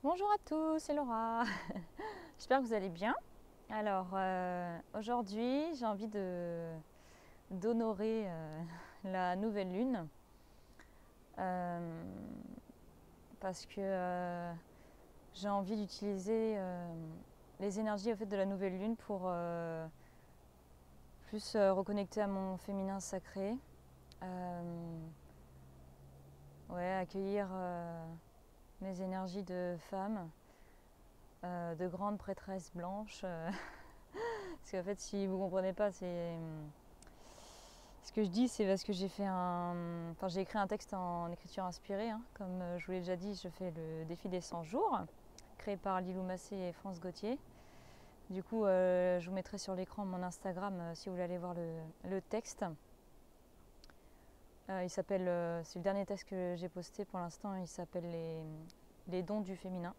Bonjour à tous, c'est Laura. J'espère que vous allez bien. Alors aujourd'hui, j'ai envie d'honorer la nouvelle lune euh, parce que j'ai envie d'utiliser les énergies au fait de la nouvelle lune pour plus reconnecter à mon féminin sacré. Euh, ouais, accueillir mes énergies de femme, de grande prêtresse blanche. Parce qu'en fait, si vous ne comprenez pas, c'est ce que je dis, c'est parce que j'ai écrit un texte en écriture inspirée. Hein. Comme je vous l'ai déjà dit, je fais le défi des 100 jours, créé par Lilou Massé et France Gauthier. Du coup, je vous mettrai sur l'écran mon Instagram si vous voulez aller voir le texte. C'est le dernier texte que j'ai posté pour l'instant. Il s'appelle les dons du féminin.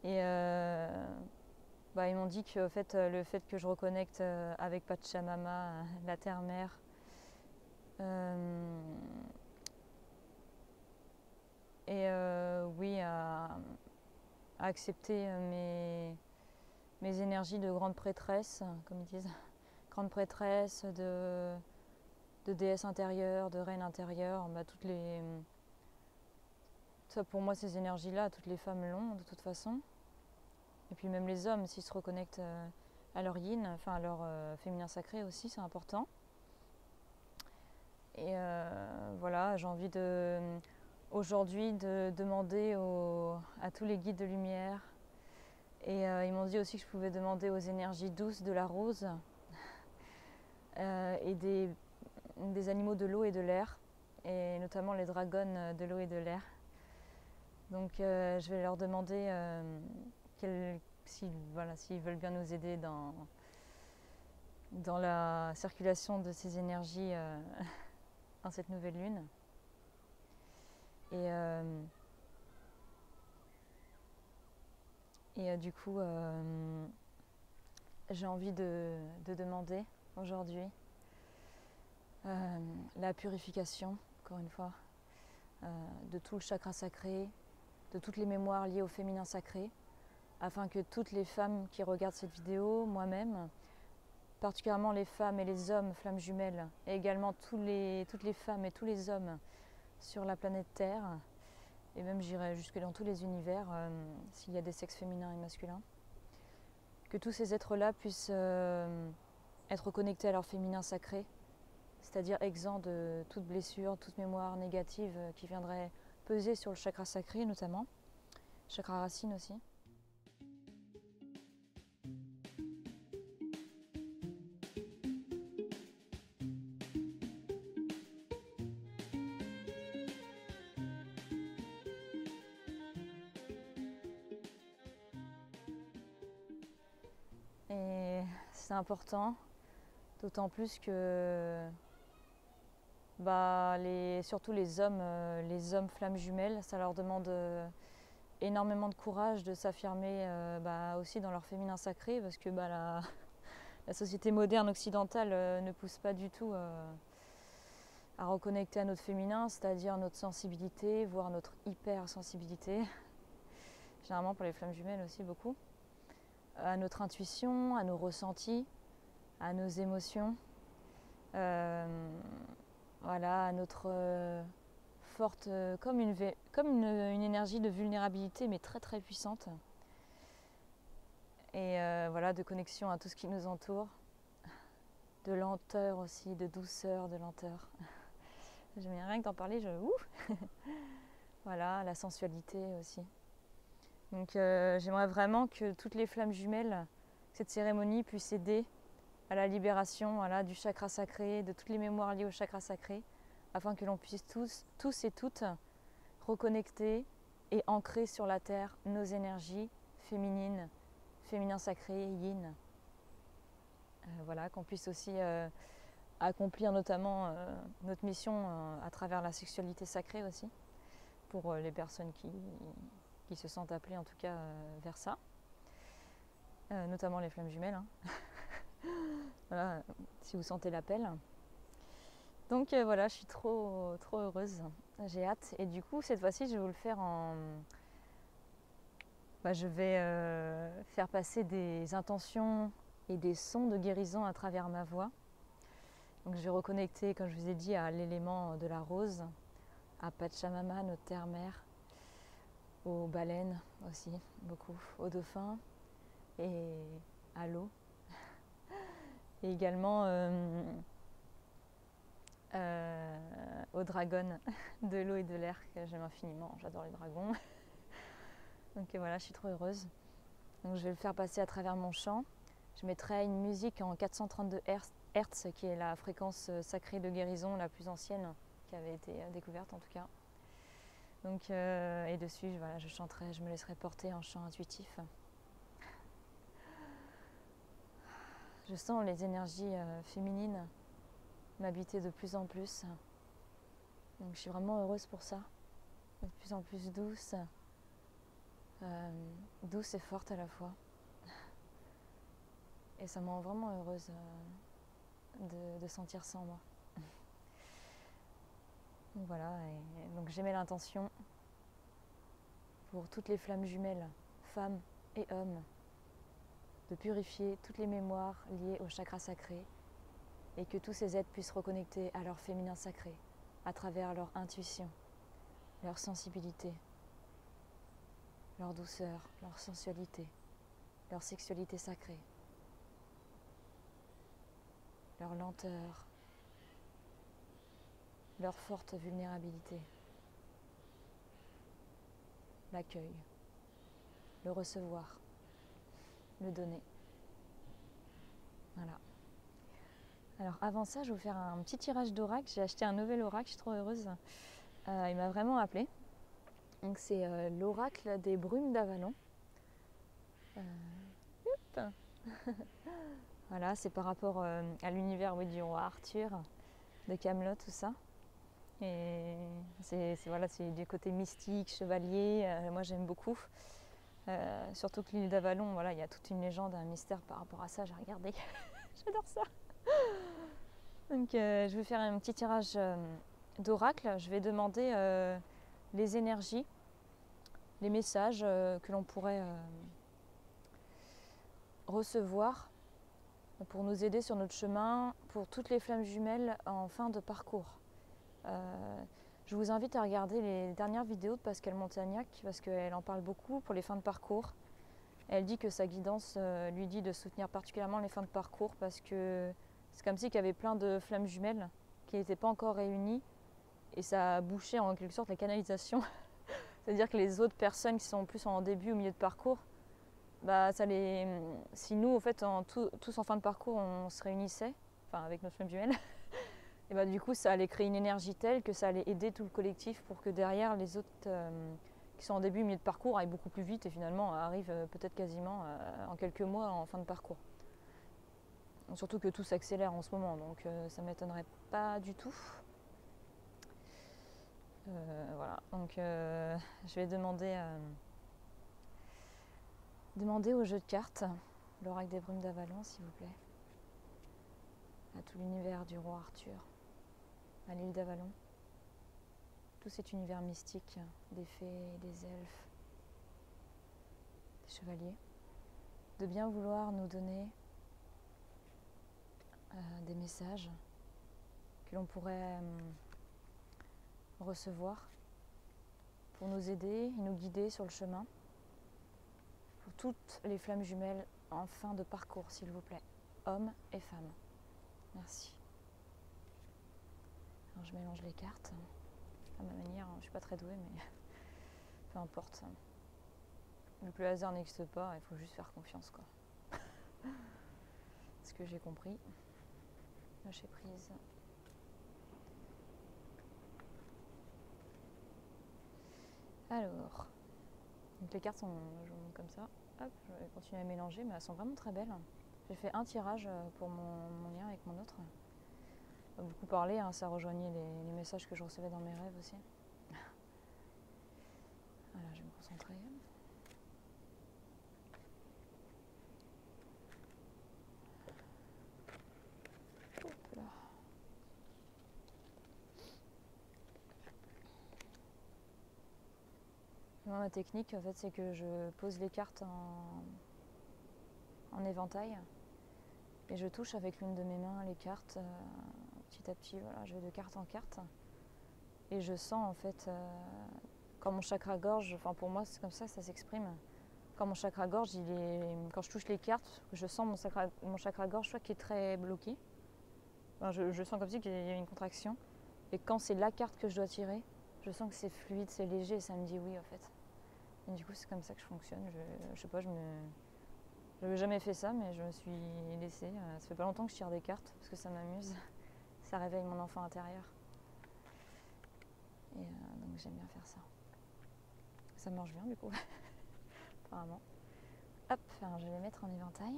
Et ils m'ont dit que le fait que je reconnecte avec Pachamama, la terre-mère, euh, et oui, à accepter mes énergies de grande prêtresse, comme ils disent, grande prêtresse, de déesse intérieure, de reine intérieure, ça pour moi ces énergies-là, toutes les femmes l'ont de toute façon. Et puis même les hommes, s'ils se reconnectent à leur yin, enfin à leur féminin sacré aussi, c'est important. Et voilà, j'ai envie aujourd'hui de demander à tous les guides de lumière. Et ils m'ont dit aussi que je pouvais demander aux énergies douces de la rose et des animaux de l'eau et de l'air, et notamment les dragons de l'eau et de l'air. Donc je vais leur demander s'ils veulent bien nous aider dans la circulation de ces énergies dans cette nouvelle lune. Et, du coup, j'ai envie de demander aujourd'hui la purification, encore une fois, de tout le chakra sacré, de toutes les mémoires liées au féminin sacré, afin que toutes les femmes qui regardent cette vidéo, moi-même, particulièrement les femmes et les hommes flammes jumelles, et également toutes les femmes et tous les hommes sur la planète Terre, et même j'irai jusque dans tous les univers, s'il y a des sexes féminins et masculins, que tous ces êtres-là puissent être connectés à leur féminin sacré, c'est-à-dire exempts de toute blessure, toute mémoire négative qui viendrait peser sur le chakra sacré notamment, chakra racine aussi. Et c'est important, d'autant plus que surtout les hommes flammes jumelles, ça leur demande énormément de courage de s'affirmer aussi dans leur féminin sacré, parce que la société moderne occidentale ne pousse pas du tout à reconnecter à notre féminin, c'est-à-dire notre sensibilité, voire notre hypersensibilité, généralement pour les flammes jumelles aussi beaucoup, à notre intuition, à nos ressentis, à nos émotions, voilà, à notre forte, comme une énergie de vulnérabilité, mais très très puissante. Et voilà, de connexion à tout ce qui nous entoure, de lenteur aussi, de douceur, de lenteur. J'aime rien que d'en parler, voilà, la sensualité aussi. Donc j'aimerais vraiment que toutes les flammes jumelles, cette cérémonie puisse aider à la libération, voilà, du chakra sacré, de toutes les mémoires liées au chakra sacré, afin que l'on puisse tous et toutes reconnecter et ancrer sur la terre nos énergies féminines, féminin sacré, yin. Voilà, qu'on puisse aussi accomplir notamment notre mission à travers la sexualité sacrée aussi, pour les personnes qui se sentent appelées en tout cas vers ça, notamment les flammes jumelles. Hein. Voilà, si vous sentez l'appel. Donc voilà, je suis trop heureuse, j'ai hâte. Et du coup, cette fois-ci, je vais vous le faire je vais faire passer des intentions et des sons de guérison à travers ma voix. Donc je vais reconnecter, comme je vous ai dit, à l'élément de la rose, à Pachamama, notre terre-mère, aux baleines aussi, beaucoup, aux dauphins et à l'eau. Et également aux dragons de l'eau et de l'air, que j'aime infiniment, j'adore les dragons. Donc voilà, je suis trop heureuse. Donc je vais le faire passer à travers mon chant. Je mettrai une musique en 432 Hz, qui est la fréquence sacrée de guérison la plus ancienne qui avait été découverte en tout cas. Donc, et dessus, voilà, je chanterai, je me laisserai porter en chant intuitif. Je sens les énergies féminines m'habiter de plus en plus. Donc je suis vraiment heureuse pour ça. De plus en plus douce. Douce et forte à la fois. Et ça me rend vraiment heureuse de sentir ça en moi. Donc voilà, et donc j'émets l'intention pour toutes les flammes jumelles, femmes et hommes, de purifier toutes les mémoires liées au chakra sacré et que tous ces êtres puissent reconnecter à leur féminin sacré à travers leur intuition, leur sensibilité, leur douceur, leur sensualité, leur sexualité sacrée, leur lenteur, leur forte vulnérabilité, l'accueil, le recevoir, le donner. Voilà. Alors avant ça, je vais vous faire un petit tirage d'oracle. J'ai acheté un nouvel oracle, je suis trop heureuse. Il m'a vraiment appelée. Donc c'est l'oracle des brumes d'Avalon. Voilà, c'est par rapport à l'univers du roi Arthur, de Camelot, tout ça. Et c'est du côté mystique, chevalier. Moi j'aime beaucoup. Surtout que l'île d'Avalon, voilà, il y a toute une légende, un mystère par rapport à ça. J'ai regardé. J'adore ça. Donc je vais faire un petit tirage d'oracle. Je vais demander les énergies, les messages que l'on pourrait recevoir pour nous aider sur notre chemin, pour toutes les flammes jumelles en fin de parcours. Je vous invite à regarder les dernières vidéos de Pascale Montagnac parce qu'elle en parle beaucoup pour les fins de parcours. Elle dit que sa guidance lui dit de soutenir particulièrement les fins de parcours parce que c'est comme si il y avait plein de flammes jumelles qui n'étaient pas encore réunies et ça a bouché en quelque sorte la canalisation. C'est-à-dire que les autres personnes qui sont plus en début ou milieu de parcours, si nous, en fait, tous en fin de parcours, on se réunissait, enfin avec nos flammes jumelles, et du coup, ça allait créer une énergie telle que ça allait aider tout le collectif pour que derrière, les autres qui sont en début ou milieu de parcours aillent beaucoup plus vite et finalement arrivent peut-être quasiment en quelques mois en fin de parcours. Surtout que tout s'accélère en ce moment, donc ça ne m'étonnerait pas du tout. Voilà, donc je vais demander au jeu de cartes, l'oracle des brumes d'Avalon, s'il vous plaît, à tout l'univers du roi Arthur, à l'île d'Avalon, tout cet univers mystique des fées, des elfes, des chevaliers, de bien vouloir nous donner des messages que l'on pourrait recevoir pour nous aider et nous guider sur le chemin pour toutes les flammes jumelles en fin de parcours, s'il vous plaît, hommes et femmes. Merci. Alors je mélange les cartes à ma manière, je suis pas très douée mais peu importe. Vu que le hasard n'existe pas, il faut juste faire confiance quoi. Ce que j'ai compris. Lâcher prise. Alors, donc les cartes sont jaunes comme ça. Hop, je vais continuer à mélanger, mais elles sont vraiment très belles. J'ai fait un tirage pour mon lien avec mon autre. On a beaucoup parlé, hein, ça rejoignait les messages que je recevais dans mes rêves aussi. Voilà, je vais me concentrer. Hop là. ma technique, en fait, c'est que je pose les cartes en éventail et je touche avec l'une de mes mains les cartes petit à petit. Voilà, je vais de carte en carte et je sens en fait quand mon chakra gorge, enfin pour moi c'est comme ça que ça s'exprime. Quand mon chakra gorge, quand je touche les cartes, je sens mon chakra gorge soit qui est très bloqué. Enfin, je sens comme si qu'il y a une contraction. Et quand c'est la carte que je dois tirer, je sens que c'est fluide, c'est léger et ça me dit oui en fait. Et du coup c'est comme ça que je fonctionne. Je sais pas, je n'avais jamais fait ça mais je me suis laissée. Ça fait pas longtemps que je tire des cartes parce que ça m'amuse. Ça réveille mon enfant intérieur. Et donc j'aime bien faire ça. Ça marche bien du coup, apparemment. Hop, alors je vais les mettre en éventail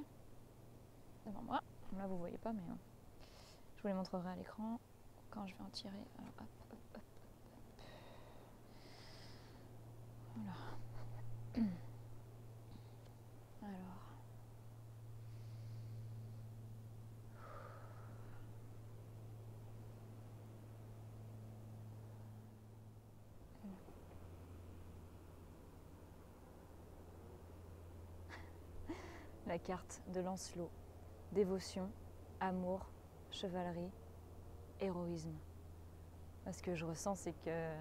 devant moi. Là vous voyez pas mais je vous les montrerai à l'écran quand je vais en tirer. Alors hop, hop, hop, hop. Voilà. Alors. La carte de Lancelot. Dévotion, amour, chevalerie, héroïsme. Ce que je ressens, c'est que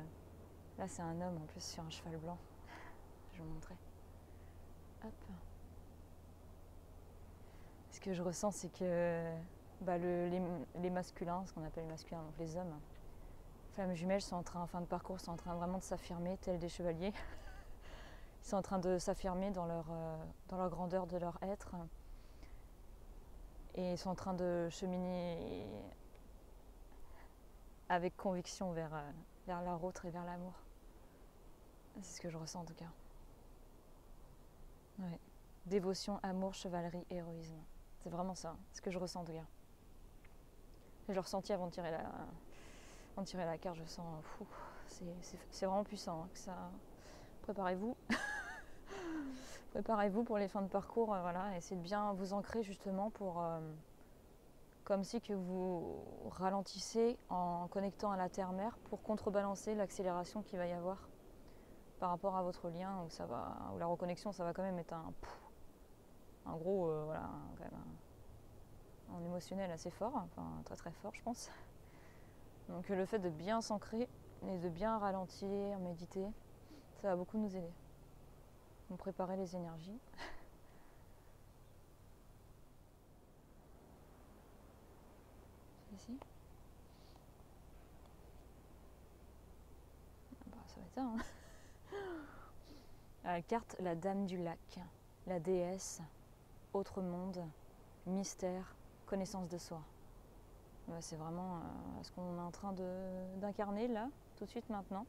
là, c'est un homme en plus sur un cheval blanc. Je vais vous montrer. Hop. Ce que je ressens, c'est que les masculins, ce qu'on appelle les masculins, donc les hommes, flammes jumelles sont en fin de parcours, sont en train vraiment de s'affirmer, tels des chevaliers. Ils sont en train de s'affirmer dans leur grandeur de leur être. Et ils sont en train de cheminer avec conviction vers leur autre et vers l'amour. C'est ce que je ressens en tout cas. Ouais. Dévotion, amour, chevalerie, héroïsme. C'est vraiment ça, ce que je ressens en tout cas. Je l'ai ressenti avant de tirer la carte, je sens, c'est vraiment puissant. Hein, que ça... Préparez-vous. Préparez-vous pour les fins de parcours, voilà, essayez de bien vous ancrer justement pour... comme si que vous ralentissez en connectant à la terre-mère pour contrebalancer l'accélération qu'il va y avoir par rapport à votre lien où la reconnexion ça va quand même être un gros voilà, quand même un émotionnel assez fort, enfin très très fort je pense. Donc le fait de bien s'ancrer et de bien ralentir, méditer, ça va beaucoup nous aider. Donc préparer les énergies. Ici. Bah, ça va être ça. Hein. Carte la Dame du Lac, la déesse, autre monde, mystère, connaissance de soi. C'est vraiment ce qu'on est en train d'incarner là, tout de suite maintenant.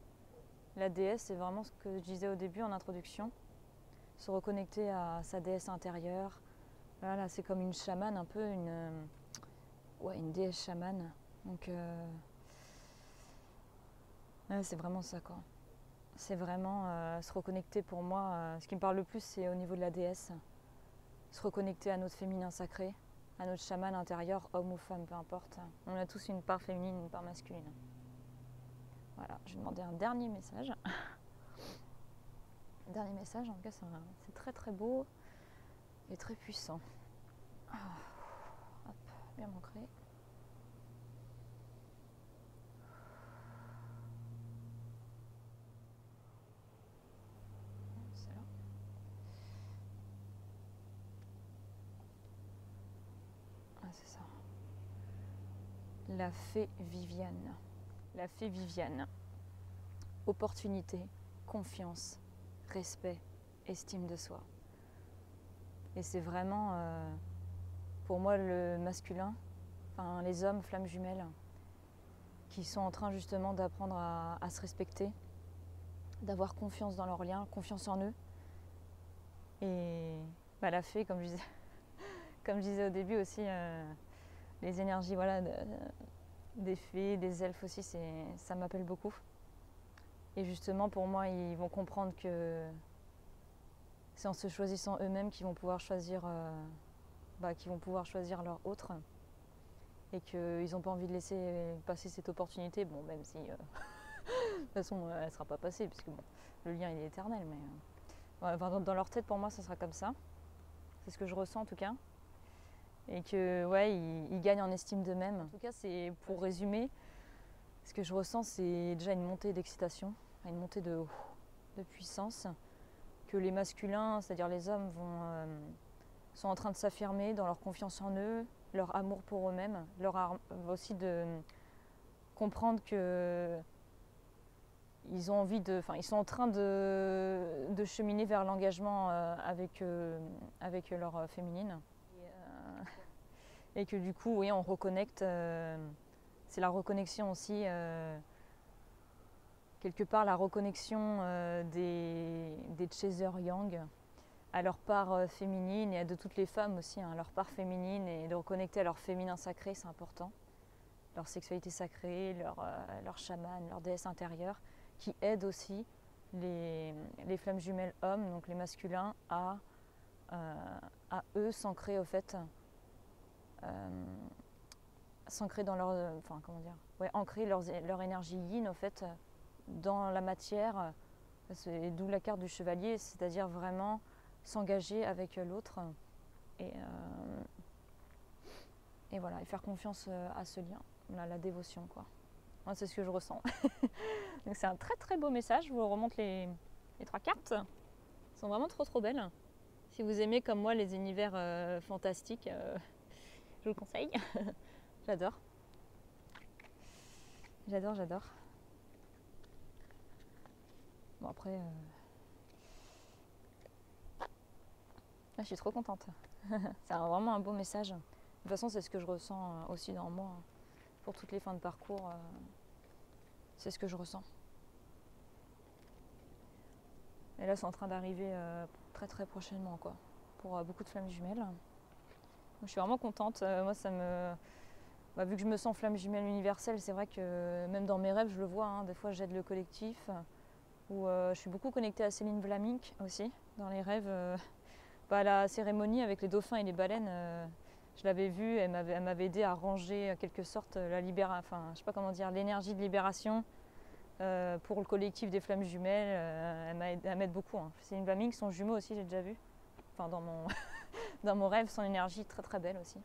La déesse, c'est vraiment ce que je disais au début en introduction, se reconnecter à sa déesse intérieure. Là, c'est comme une chamane, un peu une déesse chamane. Donc, c'est vraiment ça, quoi. C'est vraiment se reconnecter pour moi. Ce qui me parle le plus, c'est au niveau de la déesse. Se reconnecter à notre féminin sacré, à notre chaman intérieur, homme ou femme, peu importe. On a tous une part féminine, une part masculine. Voilà, je vais demander un dernier message. Dernier message, en tout cas, c'est très très beau et très puissant. Hop, bien ancré. C'est là. Ah, c'est ça. La fée Viviane. La fée Viviane. Opportunité, confiance, respect, estime de soi. Et c'est vraiment, pour moi, le masculin, enfin les hommes, flammes jumelles, qui sont en train justement d'apprendre à se respecter, d'avoir confiance dans leurs liens, confiance en eux. Et la fée, comme je disais au début aussi, les énergies voilà, des fées, des elfes aussi, ça m'appelle beaucoup. Et justement, pour moi, ils vont comprendre que c'est en se choisissant eux-mêmes qu'ils vont pouvoir choisir, leur autre. Et qu'ils n'ont pas envie de laisser passer cette opportunité. Bon, même si façon, elle ne sera pas passée, puisque bon, le lien il est éternel, mais ouais, enfin, dans leur tête, pour moi, ça sera comme ça. C'est ce que je ressens en tout cas. Et que ouais, ils gagnent en estime d'eux-mêmes. En tout cas, c'est pour résumer, ce que je ressens, c'est déjà une montée d'excitation, une montée de puissance, que les masculins, c'est-à-dire les hommes, sont en train de s'affirmer dans leur confiance en eux, leur amour pour eux-mêmes, aussi de comprendre que ils sont en train de cheminer vers l'engagement avec leur féminine. Et que du coup, oui, on reconnecte. C'est la reconnexion aussi, quelque part, la reconnexion des Chaser Yang à leur part féminine et de toutes les femmes aussi, hein, à leur part féminine, et de reconnecter à leur féminin sacré, c'est important. Leur sexualité sacrée, leur chaman, leur déesse intérieure, qui aident aussi les flammes jumelles hommes, donc les masculins, à eux s'ancrer au fait, s'ancrer dans leur, enfin comment dire, ouais, ancrer leur énergie yin au fait dans la matière, d'où la carte du chevalier, c'est-à-dire vraiment s'engager avec l'autre et voilà, et faire confiance à ce lien, la dévotion quoi. Moi, c'est ce que je ressens. Donc c'est un très très beau message. Je vous remonte les 3 cartes. Elles sont vraiment trop belles. Si vous aimez comme moi les univers fantastiques, je vous le conseille. J'adore. J'adore. Bon après, je suis trop contente. C'est vraiment un beau message. De toute façon, c'est ce que je ressens aussi dans moi. Pour toutes les fins de parcours, c'est ce que je ressens. Et là, c'est en train d'arriver très très prochainement, quoi. Pour beaucoup de flammes jumelles. Donc, je suis vraiment contente. Moi, ça me... vu que je me sens flamme jumelle universelle, c'est vrai que même dans mes rêves, je le vois. Hein, des fois, j'aide le collectif. Ou je suis beaucoup connectée à Céline Vlamink aussi, dans les rêves. À la cérémonie avec les dauphins et les baleines, je l'avais vue, elle m'avait aidé à ranger en quelque sorte je sais pas comment dire, l'énergie de libération pour le collectif des flammes jumelles. Elle m'aide beaucoup. Hein. Céline Vlamink, son jumeau aussi, j'ai déjà vu. Enfin, dans mon rêve, son énergie très très belle aussi.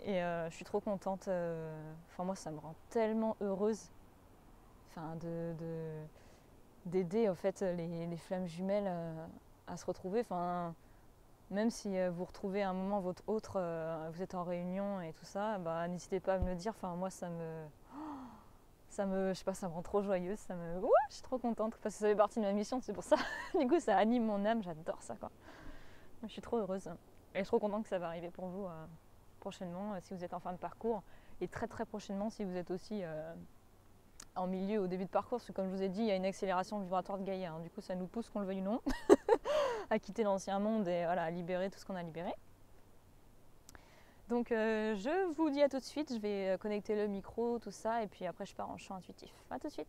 Et je suis trop contente. Moi, ça me rend tellement heureuse. D'aider en fait les flammes jumelles à se retrouver. Même si vous retrouvez à un moment votre autre, vous êtes en réunion et tout ça, n'hésitez pas à me le dire. Moi, ça me, je sais pas, ça me rend trop joyeuse. Je suis trop contente parce que ça fait partie de ma mission. C'est pour ça. Du coup, ça anime mon âme. J'adore ça, quoi. Je suis trop heureuse et je suis trop contente que ça va arriver pour vous prochainement si vous êtes en fin de parcours, et très très prochainement si vous êtes aussi en milieu, au début de parcours, parce que comme je vous ai dit, il y a une accélération vibratoire de Gaïa. Hein. Du coup, ça nous pousse, qu'on le veuille ou non, à quitter l'ancien monde et voilà, à libérer tout ce qu'on a libéré. Donc, je vous dis à tout de suite. Je vais connecter le micro, tout ça, et puis après, je pars en chant intuitif. À tout de suite.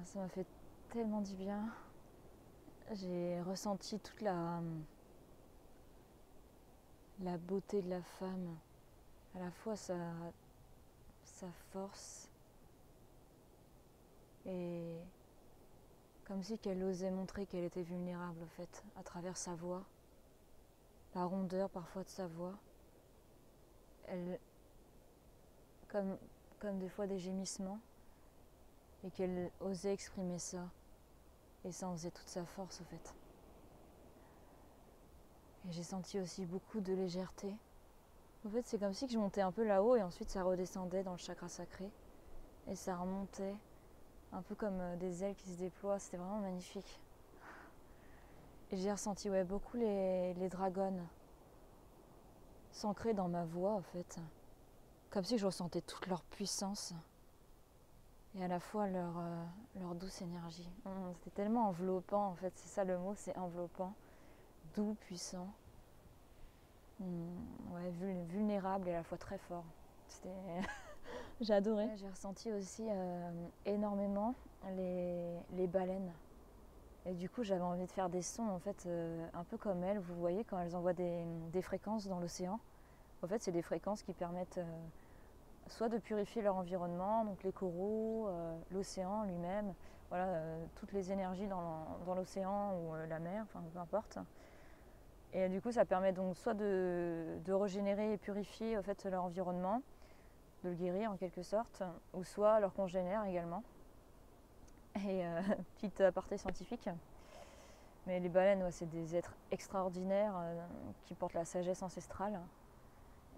Ça m'a fait tellement du bien. J'ai ressenti toute la beauté de la femme, à la fois sa force et comme si qu'elle osait montrer qu'elle était vulnérable en fait, à travers sa voix, la rondeur parfois de sa voix, elle, comme des fois des gémissements, et qu'elle osait exprimer ça, et ça en faisait toute sa force en fait. Et j'ai senti aussi beaucoup de légèreté. En fait, c'est comme si que je montais un peu là-haut et ensuite ça redescendait dans le chakra sacré, et ça remontait, un peu comme des ailes qui se déploient, c'était vraiment magnifique. Et j'ai ressenti beaucoup les dragons s'ancrer dans ma voix en fait, comme si je ressentais toute leur puissance et à la fois leur douce énergie. C'était tellement enveloppant en fait, c'est ça le mot, c'est enveloppant, doux, puissant, vulnérable et à la fois très fort. C'était j'ai adoré. J'ai ressenti aussi énormément les baleines. Et du coup, j'avais envie de faire des sons en fait, un peu comme elles. Vous voyez, quand elles envoient des fréquences dans l'océan, en fait, c'est des fréquences qui permettent soit de purifier leur environnement, donc les coraux, l'océan lui-même, voilà, toutes les énergies dans l'océan ou la mer, enfin peu importe. Et du coup, ça permet donc soit de régénérer et purifier en fait, leur environnement, de le guérir en quelque sorte, ou soit leur congénère également. Et petite aparté scientifique. Mais les baleines, c'est des êtres extraordinaires qui portent la sagesse ancestrale.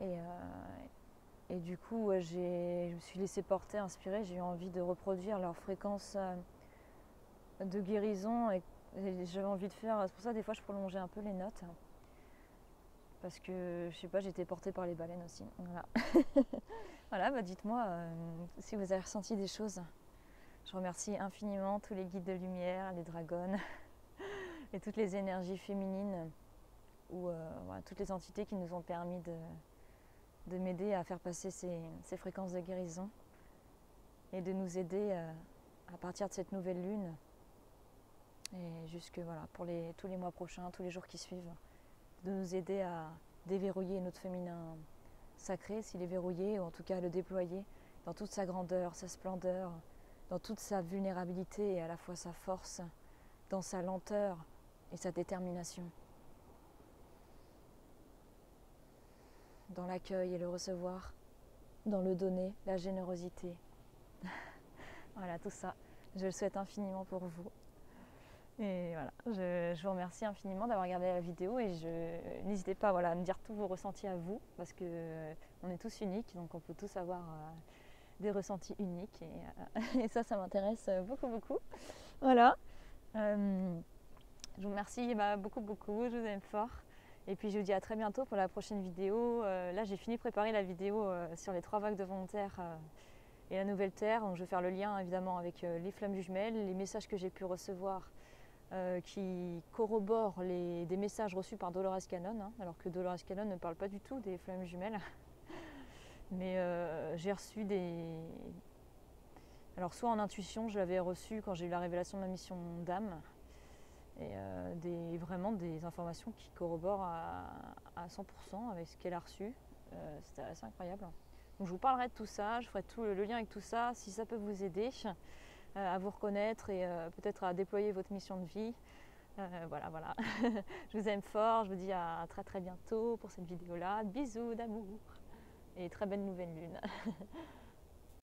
Et du coup, je me suis laissée porter, inspirée. J'ai eu envie de reproduire leur fréquence de guérison. Et j'avais envie de faire. C'est pour ça, des fois, je prolongeais un peu les notes. Parce que, je sais pas, j'étais portée par les baleines aussi. Voilà. Voilà, dites-moi si vous avez ressenti des choses. Je remercie infiniment tous les guides de lumière, les dragons et toutes les énergies féminines ou toutes les entités qui nous ont permis de m'aider à faire passer ces fréquences de guérison et de nous aider à partir de cette nouvelle lune et jusque pour tous les mois prochains, tous les jours qui suivent, de nous aider à déverrouiller notre féminin sacré s'il est verrouillé, ou en tout cas à le déployer dans toute sa grandeur, sa splendeur, dans toute sa vulnérabilité et à la fois sa force, dans sa lenteur et sa détermination, dans l'accueil et le recevoir, dans le donner, la générosité. Voilà, tout ça, je le souhaite infiniment pour vous. Et voilà, je vous remercie infiniment d'avoir regardé la vidéo et n'hésitez pas à me dire tous vos ressentis à vous, parce qu'on est tous uniques, donc on peut tous avoir des ressentis uniques et ça m'intéresse beaucoup beaucoup. Voilà, je vous remercie beaucoup, je vous aime fort et puis je vous dis à très bientôt pour la prochaine vidéo. Là j'ai fini de préparer la vidéo sur les 3 vagues de volontaires et la nouvelle terre, donc je vais faire le lien évidemment avec les flammes jumelles, les messages que j'ai pu recevoir qui corroborent des messages reçus par Dolores Cannon, alors que Dolores Cannon ne parle pas du tout des flammes jumelles. Mais j'ai reçu alors soit en intuition, je l'avais reçu quand j'ai eu la révélation de ma mission d'âme, et vraiment des informations qui corroborent à 100% avec ce qu'elle a reçu. C'était assez incroyable. Donc je vous parlerai de tout ça, je ferai tout le lien avec tout ça, si ça peut vous aider à vous reconnaître et peut-être à déployer votre mission de vie. Voilà. Je vous aime fort, je vous dis à très très bientôt pour cette vidéo là. Bisous d'amour et très belle nouvelle lune.